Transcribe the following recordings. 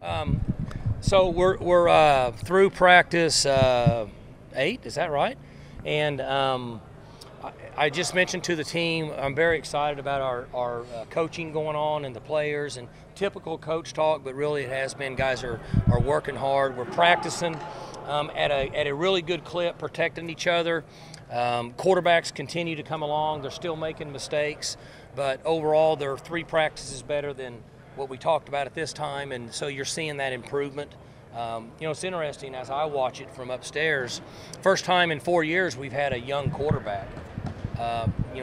So we're through practice 8, is that right? And I just mentioned to the team, I'm very excited about our coaching going on and the players and typical coach talk, but really it has been guys are working hard. We're practicing at a really good clip, protecting each other. Quarterbacks continue to come along. They're still making mistakes, but overall they're 3 practices better than what we talked about at this time, and so you're seeing that improvement. It's interesting as I watch it from upstairs. First time in 4 years we've had a young quarterback.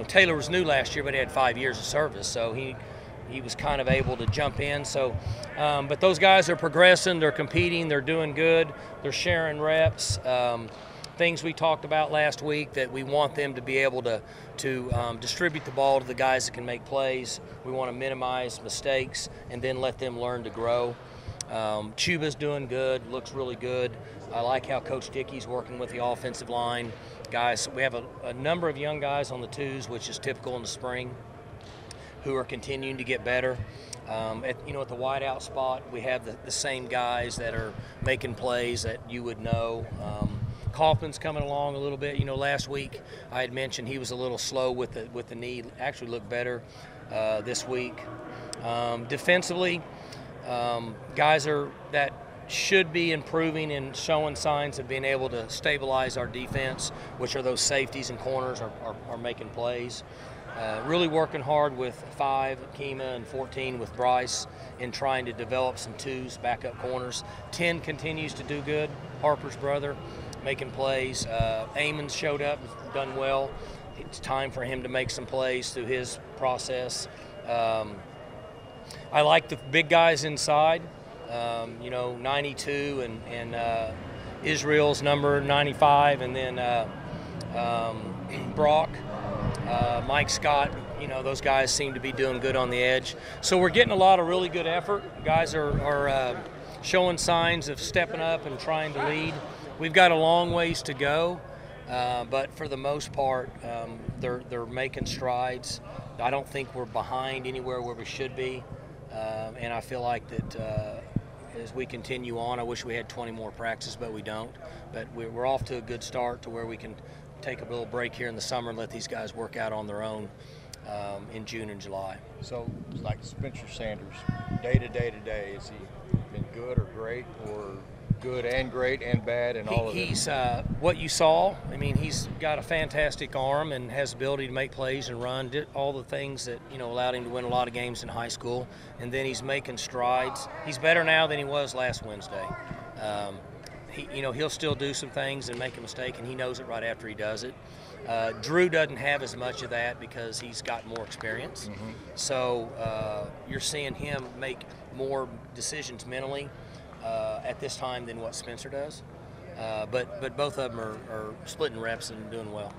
Taylor was new last year, but he had 5 years of service, so he was kind of able to jump in. So, but those guys are progressing, they're competing, they're doing good, they're sharing reps. Things we talked about last week that we want them to be able to distribute the ball to the guys that can make plays. We want to minimize mistakes and then let them learn to grow. Chuba's doing good, looks really good. I like how Coach Dickey's working with the offensive line. Guys, we have a number of young guys on the twos, which is typical in the spring, who are continuing to get better. At the wideout spot, we have the same guys that are making plays that you would know. Kaufman's coming along a little bit. Last week I had mentioned he was a little slow with the knee. Actually looked better this week. Defensively, guys that should be improving and showing signs of being able to stabilize our defense, which are those safeties and corners are making plays. Really working hard with 5, Kima, and 14 with Bryce in trying to develop some 2s, backup corners. 10 continues to do good, Harper's brother, making plays. Eamon's showed up, done well. It's time for him to make some plays through his process. I like the big guys inside, 92 and Israel's number 95, and then Brock, Mike Scott. Those guys seem to be doing good on the edge. So we're getting a lot of really good effort. Guys are showing signs of stepping up and trying to lead. We've got a long ways to go, but for the most part, they're making strides. I don't think we're behind anywhere where we should be, and I feel like that as we continue on, I wish we had 20 more practices, but we don't. But we're off to a good start to where we can take a little break here in the summer and let these guys work out on their own in June and July. So, like Spencer Sanders, day to day, has he been good or great, or good and great and bad and all of it? He's what you saw. I mean, he's got a fantastic arm and has the ability to make plays and run. Did all the things that allowed him to win a lot of games in high school. And then he's making strides. He's better now than he was last Wednesday. He'll still do some things and make a mistake, and he knows it right after he does it. Drew doesn't have as much of that because he's got more experience. Mm-hmm. So you're seeing him make more decisions mentally at this time than what Spencer does. But both of them are splitting reps and doing well.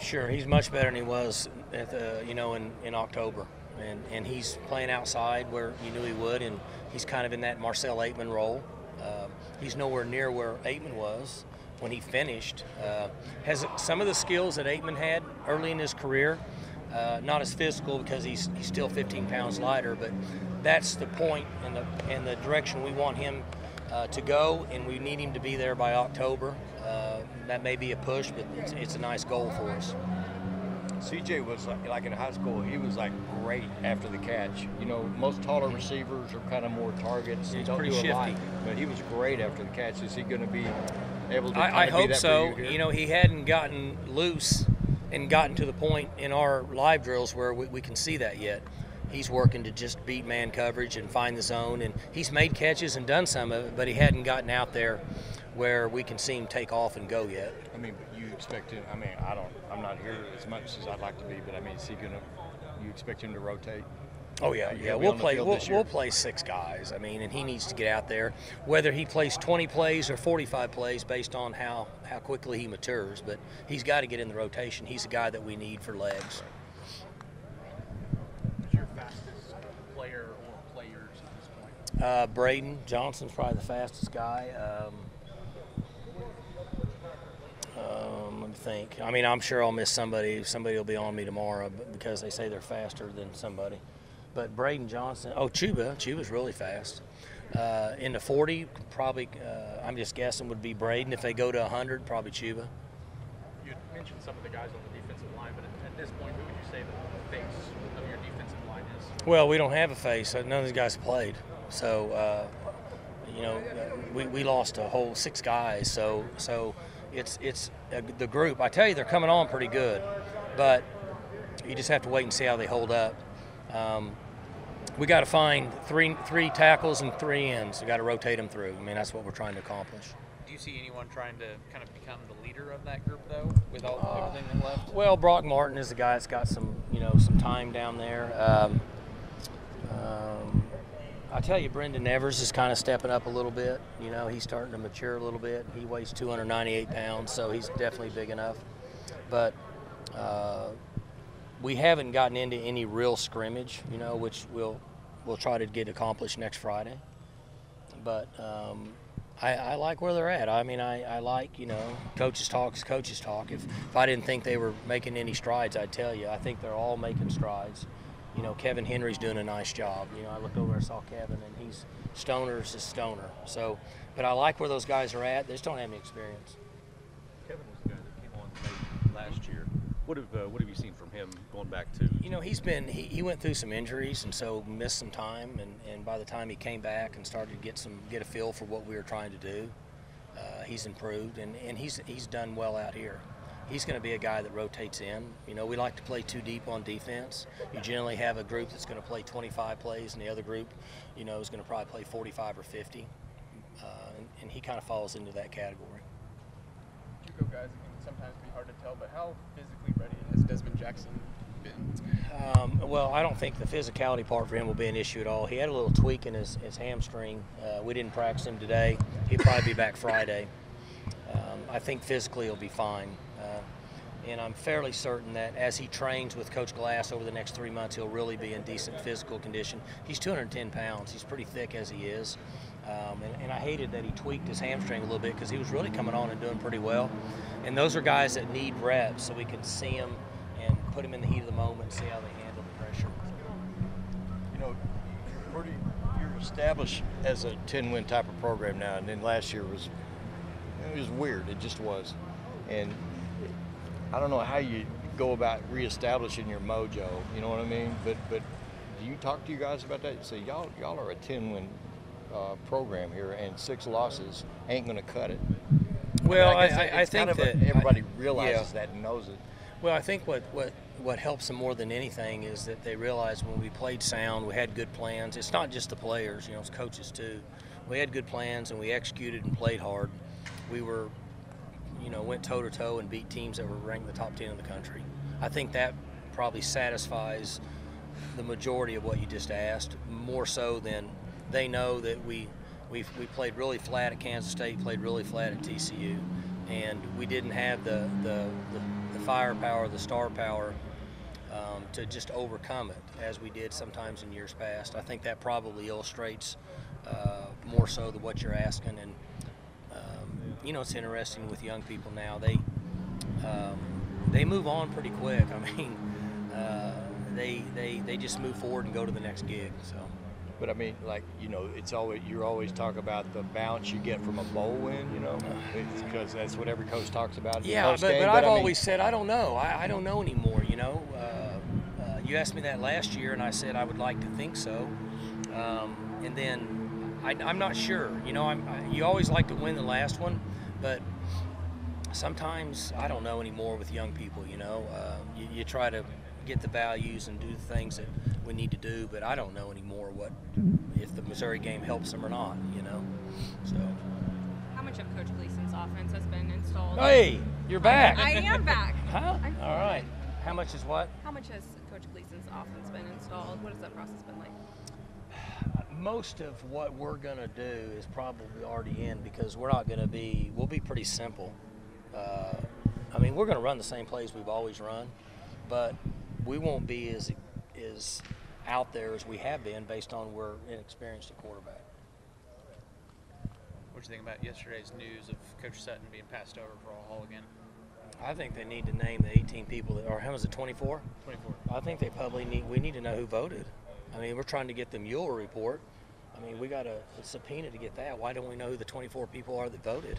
Sure, he's much better than he was at in October, and he's playing outside where you knew he would, and he's kind of in that Marcel Aitman role. He's nowhere near where Aitman was when he finished. Has some of the skills that Aitman had early in his career, not as physical because he's still 15 pounds lighter, but that's the point and the direction we want him to go, and we need him to be there by October. That may be a push, but it's a nice goal for us. CJ was like in high school, he was like great after the catch. Most taller receivers are kind of more targets. He's don't pretty do a shifty. Lot, but he was great after the catch. Is he going to be able to I be hope that so. for you here? He hadn't gotten loose and gotten to the point in our live drills where we can see that yet. He's working to just beat man coverage and find the zone, and he's made catches and done some of it, but he hadn't gotten out there where we can see him take off and go yet. I mean, but you expect him. I'm not here as much as I'd like to be, but is he gonna? You expect him to rotate? Oh yeah. We'll play 6 guys. And he needs to get out there. Whether he plays 20 plays or 45 plays, based on how quickly he matures, but he's got to get in the rotation. He's a guy that we need for legs. Who's your fastest player or players at this point? Braden Johnson's probably the fastest guy. Let me think. I mean, I'm sure I'll miss somebody. Somebody will be on me tomorrow because they say they're faster than somebody. But Braden Johnson, Chuba's really fast. In the 40, probably, I'm just guessing, would be Braden. If they go to 100, probably Chuba. You mentioned some of the guys on the defensive line, but at this point, who would you say the face of your defensive line is? Well, we don't have a face. None of these guys played. So, we lost a whole 6 guys. So it's the group. I tell you, they're coming on pretty good, but you just have to wait and see how they hold up. We got to find three tackles and 3 ends. We got to rotate them through. I mean, that's what we're trying to accomplish. Do you see anyone trying to kind of become the leader of that group, though, with everything that left? Well, Brock Martin is the guy that's got some time down there. I tell you, Brendan Evers is kind of stepping up a little bit. He's starting to mature a little bit. He weighs 298 pounds, so he's definitely big enough. But we haven't gotten into any real scrimmage, which we'll try to get accomplished next Friday. But I like where they're at. I mean, I like, coaches talk is coaches talk. If I didn't think they were making any strides, I'd tell you. I think they're all making strides. Kevin Henry's doing a nice job. I looked over and saw Kevin, and Stoner's a Stoner. So, but I like where those guys are at. They just don't have any experience. Kevin was the guy that came on late last year. What have you seen from him going back to? He went through some injuries, and so missed some time. And by the time he came back and started to get a feel for what we were trying to do, he's improved, and he's done well out here. He's going to be a guy that rotates in. We like to play too deep on defense. You generally have a group that's going to play 25 plays, and the other group, is going to probably play 45 or 50. And he kind of falls into that category. JUCO guys, it can sometimes be hard to tell, but how physically ready has Desmond Jackson been? Well, I don't think the physicality part for him will be an issue at all. He had a little tweak in his hamstring. We didn't practice him today. He'll probably be back Friday. I think physically he'll be fine. And I'm fairly certain that as he trains with Coach Glass over the next 3 months, he'll really be in decent physical condition. He's 210 pounds. He's pretty thick as he is. And I hated that he tweaked his hamstring a little bit because he was really coming on and doing pretty well. And those are guys that need reps so we can see them and put them in the heat of the moment and see how they handle the pressure. You're established as a 10-win type of program now, and then last year was weird. It just was. And I don't know how you go about reestablishing your mojo, you know what I mean? But do you talk to you guys about that? You say, y'all are a 10-win program here, and 6 losses ain't going to cut it. Well, I think kind of that everybody realizes that and knows it. Well, I think what helps them more than anything is that they realize when we played sound, we had good plans. It's not just the players, it's coaches too. We had good plans and we executed and played hard. We were went toe-to-toe and beat teams that were ranked in the top 10 in the country. I think that probably satisfies the majority of what you just asked, more so than they know that we played really flat at Kansas State, played really flat at TCU, and we didn't have the firepower, the star power to just overcome it as we did sometimes in years past. I think that probably illustrates more so than what you're asking. And it's interesting with young people now. They move on pretty quick. I mean, they just move forward and go to the next gig. So. But I mean, you're always talking about the bounce you get from a bowl win, because that's what every coach talks about. Yeah, but I've always said I don't know. I don't know anymore. You asked me that last year, and I said I would like to think so, and then. I'm not sure. You always like to win the last one, but sometimes I don't know anymore with young people. You try to get the values and do the things that we need to do, but I don't know anymore if the Missouri game helps them or not. So. How much of Coach Gleason's offense has been installed? Hey, you're back. I am back. Huh? All right. How much is what? How much has Coach Gleason's offense been installed? What has that process been like? Most of what we're going to do is probably already in because we'll be pretty simple. We're going to run the same plays we've always run, but we won't be as out there as we have been based on we're inexperienced at quarterback. What do you think about yesterday's news of Coach Sutton being passed over for a Hall again? I think they need to name the 18 people that, or how was it, 24? 24. I think we need to know who voted. I mean, we're trying to get the Mueller report. I mean, we got a subpoena to get that. Why don't we know who the 24 people are that voted?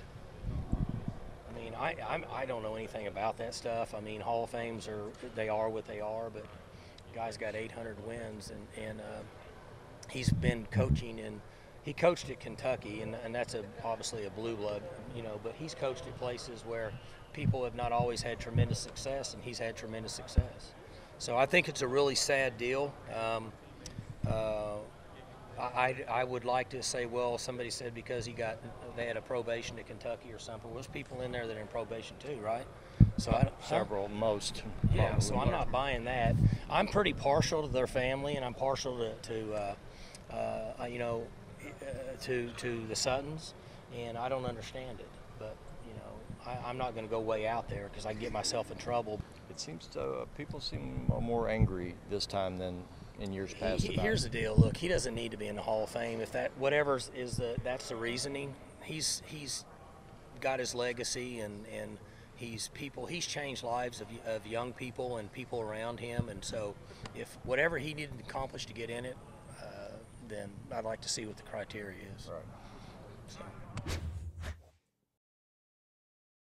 I mean, I don't know anything about that stuff. I mean, Hall of Fames they are what they are, but the guy's got 800 wins, and he's been coaching he coached at Kentucky, and that's obviously a blue blood, you know, but he's coached at places where people have not always had tremendous success, and he's had tremendous success. So I think it's a really sad deal. I would like to say, well, somebody said because they had a probation at Kentucky or something. Well, there's people in there that are in probation too, right? So Several, most. Yeah, probably. so I'm not buying that. I'm pretty partial to their family, and I'm partial to the Suttons, and I don't understand it. But you know, I'm not going to go way out there because I get myself in trouble. It seems people seem more angry this time than in years past. Here's the deal. Look, he doesn't need to be in the Hall of Fame. If that's the reasoning, he's got his legacy, and he's changed lives of young people and people around him. And so, if whatever he needed to accomplish to get in it, then I'd like to see what the criteria is. Right. So.